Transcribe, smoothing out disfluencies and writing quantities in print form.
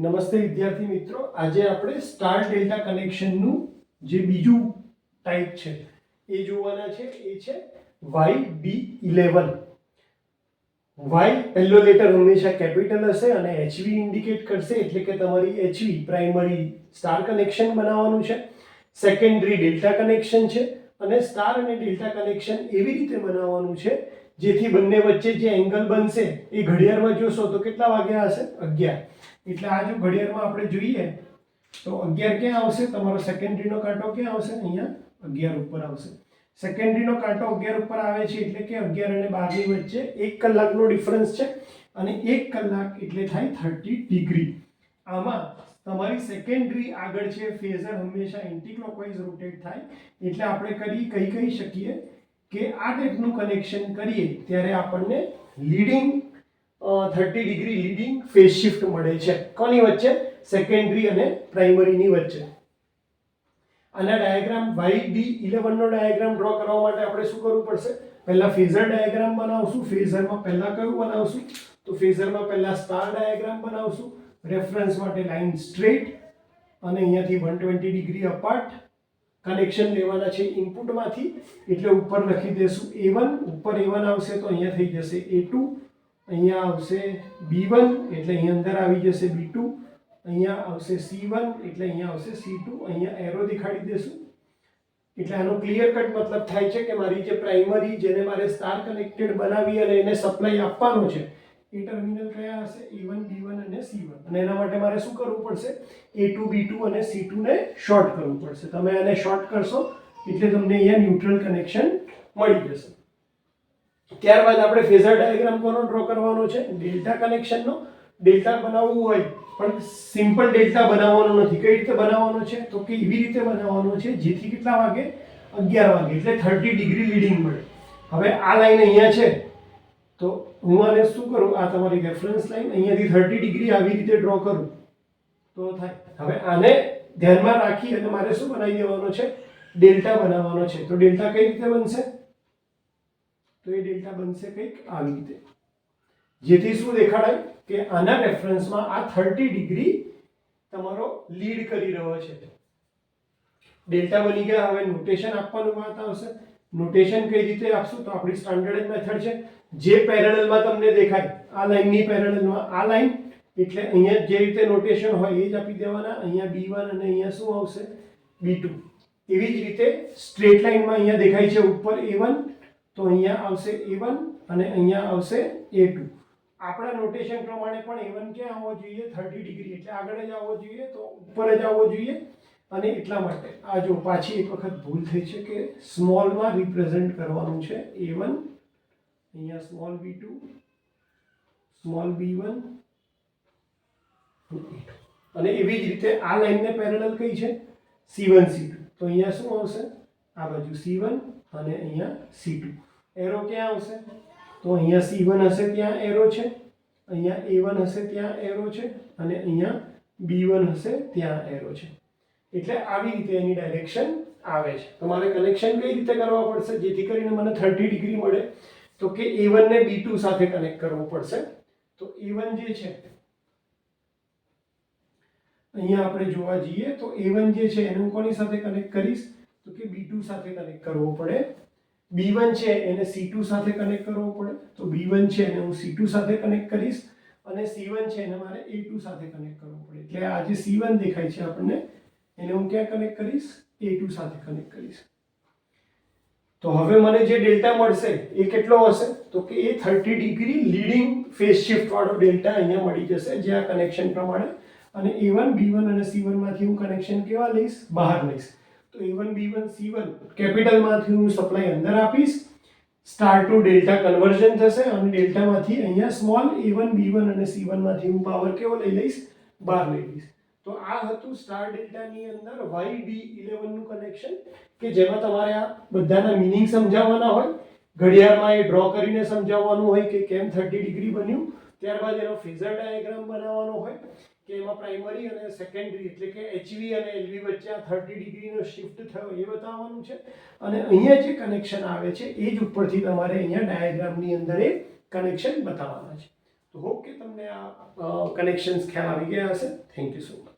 નમસ્તે વિદ્યાર્થી મિત્રો, આજે આપણે સ્ટાર ડેલ્ટા કનેક્શનનું જે બીજું ટાઈપ છે એ જોવાના છે. એ છે YB11. Y પહેલો લેટર હંમેશા કેપિટલ હશે અને HV ઇન્ડિકેટ કરશે, એટલે કે તમારી HV પ્રાઇમરી સ્ટાર કનેક્શન બનાવવાનું છે. સેકન્ડરી ડેલ્ટા કનેક્શન છે અને સ્ટાર અને ડેલ્ટા કનેક્શન એવી રીતે બનાવવાનું છે જેથી બંને વચ્ચે જે એંગલ બનશે એ ઘડિયાળમાં જોશો તો કેટલા વાગ્યા હશે? 11. એટલે આ જો ઘડિયાળમાં આપણે જોઈએ તો 11 ક્યાં આવશે? તમારો સેકન્ડરીનો કાંટો ક્યાં આવશે? અહીંયા 11 ઉપર આવશે. સેકન્ડરીનો કાંટો 11 ઉપર આવે છે એટલે કે 11 અને 12 ની વચ્ચે 1 કલાકનો ડિફરન્સ છે અને 1 કલાક એટલે થાય 30 ડિગ્રી. આમાં તમારી સેકન્ડરી આગળ છે ફેઝર હંમેશા એન્ટી ક્લોકવાઇઝ રોટેટ થાય, એટલે આપણે કહી શકીએ કે આ ટાઈપનું કનેક્શન કરીએ ત્યારે આપણને leading 30 degree leading phase shift મળે છે. કોની વચ્ચે? સેકન્ડરી અને પ્રાઇમરીની વચ્ચે. આના ડાયાગ્રામ YB11 નો ડાયાગ્રામ ડ્રો કરવા માટે આપણે શું કરવું પડશે? પહેલા ફેઝર ડાયાગ્રામ બનાવશું. ફેઝરમાં પહેલા કયું બનાવશું? તો ફેઝરમાં પહેલા સ્ટાર ડાયાગ્રામ બનાવશું. રેફરન્સ માટે લાઈન સ્ટ્રેટ અને અહીંયાથી 120 ડિગ્રી અપાર્ટ કનેક્શન લેવાના છે ઇનપુટમાંથી, એટલે ઉપર લખી દેશું A1. ઉપર A1 આવશે તો અહીંયા થઈ જશે A2. અહીંયા આવશે B1 એટલે અહીં અંદર આવી જશે B2. અહીંયા આવશે C1 એટલે અહીંયા આવશે C2. અહીંયા એરો દેખાડી દેશું. એટલે આનો ક્લિયર કટ મતલબ થાય છે કે મારી જે પ્રાઇમરી જેને મારે સ્ટાર કનેક્ટેડ બનાવી અને એને સપ્લાય આપવાનો છે એ ટર્મિનલ કયા હશે? A1, B1 અને C1. અને એના માટે મારે શું કરવું પડશે? A2, B2 અને C2 ને શોર્ટ કરવું પડશે. તમે આને શોર્ટ કરશો એટલે તમને અહીંયા ન્યુટ્રલ કનેક્શન મળી જશે. ત્યારબાદ આપણે ફેઝર ડાયાગ્રામ કોનો ડ્રો કરવાનો છે? ડેલ્ટા કનેક્શનનો. ડેલ્ટા બનાવવું હોય પણ સિમ્પલ ડેલ્ટા બનાવવાનો નથી. કઈ રીતે બનાવવાનો છે? તો કે એવી રીતે બનાવવાનો છે જેથી કેટલા વાગે? 11 વાગે, એટલે 30 ડિગ્રી લીડિંગ મળે. હવે આ લાઈન અહીંયા છે તો હું આને શું કરું? આ તમારી રેફરન્સ લાઈન અહીંયાથી 30 ડિગ્રી આવી રીતે ડ્રો કરું તો થાય. હવે આને ધ્યાનમાં રાખી અને મારે શું બનાવી દેવાનો છે? ડેલ્ટા બનાવવાનો છે. તો ડેલ્ટા કઈ રીતે બનશે? તો એ ડેલ્ટા બનશે કંઈક આવી રીતે, જેથી શું દેખાડાય કે આના રેફરન્સમાં આ 30 ડિગ્રી તમારો લીડ કરી રહ્યો છે. ડેલ્ટા બની ગયા. હવે નોટેશન આપવાનું વાત આવશે. નોટેશન કઈ રીતે આપશું? તો આપણી સ્ટાન્ડર્ડ મેથડ છે જે પેરેલલમાં તમને દેખાય. આ લાઈનની પેરેલલમાં આ લાઈન, એટલે અહીંયા જે રીતે નોટેશન હોય એ જ આપી દેવાના. અહીંયા B1 અને અહીંયા શું આવશે? B2. એવી જ રીતે સ્ટ્રેટ લાઈનમાં અહીંયા દેખાય છે ઉપર A1 તો અહીંયા આવશે A1 અને અહીંયા આવશે A2. આપણા નોટેશન પ્રમાણે પણ A1 ક્યાં આવવો જોઈએ? 30 ડિગ્રી, એટલે આગળ જ આવવો જોઈએ, તો ઉપર જ આવવો જોઈએ. અને એટલા માટે આ જો પાછી એક વખત ભૂલ થઈ છે કે સ્મોલમાં રિપ્રેઝેન્ટ કરવાનું છે A1, અહીંયા સ્મોલ B2, સ્મોલ B1 અને એવી જ રીતે આ લાઈનને પેરેલલ કઈ છે? C1, C2. તો અહીંયા શું આવશે? આ બાજુ C1 અને અહીંયા C2. એરો ક્યાં આવશે? તો અહીંયા C1 હશે ત્યાં એરો છે, અહીંયા A1 હશે ત્યાં એરો છે અને અહીંયા B1 હશે ત્યાં એરો છે. એટલે આવી રીતે એની ડાયરેક્શન આવે છે. તમારે કનેક્શન કઈ રીતે કરવા પડશે જેથી કરીને મને 30 ડિગ્રી મળે? તો કે A1 ને B2 સાથે કનેક્ટ કરવું પડશે. તો A1 જે છે અહીંયા આપણે જોવા જઈએ તો A1 જે છે એને હું કોની સાથે કનેક્ટ કરીશ? તો કે B2 સાથે કનેક્ટ કરવો પડે. B1 છે એને C2 સાથે કનેક્ટ કરવો પડે, તો B1 છે એને હું C2 સાથે કનેક્ટ કરીશ અને C1 છે એને મારે A2 સાથે કનેક્ટ કરવો પડે. એટલે આ જે C1 દેખાય છે આપણને એને હું ક્યાં કનેક્ટ કરીશ? A2 સાથે કનેક્ટ કરીશ. તો હવે મને જે ડેલ્ટા મળશે એ કેટલો હશે? તો કે એ 30 ડિગ્રી લીડિંગ ફેઝ શિફ્ટ વાળો ડેલ્ટા અહીંયા મળી જશે જે આ કનેક્શન પ્રમાણે. અને A1, B1 અને C1 માંથી હું કનેક્શન કેવા લઈશ? બહાર લઈશ. તો A1, B1, C1 કેપિટલમાંથી હું સપ્લાય અંદર આપીશ, સ્ટાર ટુ ડેલ્ટા કન્વર્ઝન થશે અને ડેલ્ટામાંથી અહીંયા સ્મોલ A1, B1 અને C1 માંથી હું પાવર કેવો લઈ લઈશ? બહાર લઈ લઈશ. તો આ હતું સ્ટાર ડેલ્ટાની અંદર YB11 નું કનેક્શન કે જેમાં તમારે આ બધાના મીનિંગ સમજાવવાના હોય, ઘડિયાળમાં એ ડ્રો કરીને સમજાવવાનું હોય કે કેમ 30 ડિગ્રી બન્યું, ત્યારબાદ એનો ફેઝર ડાયાગ્રામ બનાવવાનો હોય કે એમાં પ્રાઇમરી અને સેકન્ડરી એટલે કે HV અને LV વચ્ચે આ 30 ડિગ્રીનો શિફ્ટ થયો એ બતાવવાનું છે. અને અહીંયા જે કનેક્શન આવે છે એ જ ઉપરથી તમારે અહીંયા ડાયાગ્રામની અંદર એ કનેક્શન બતાવવાના છે. તો હોપ કે તમને આ કનેક્શન્સ ખ્યાલ આવી ગયા હશે. Thank you so much.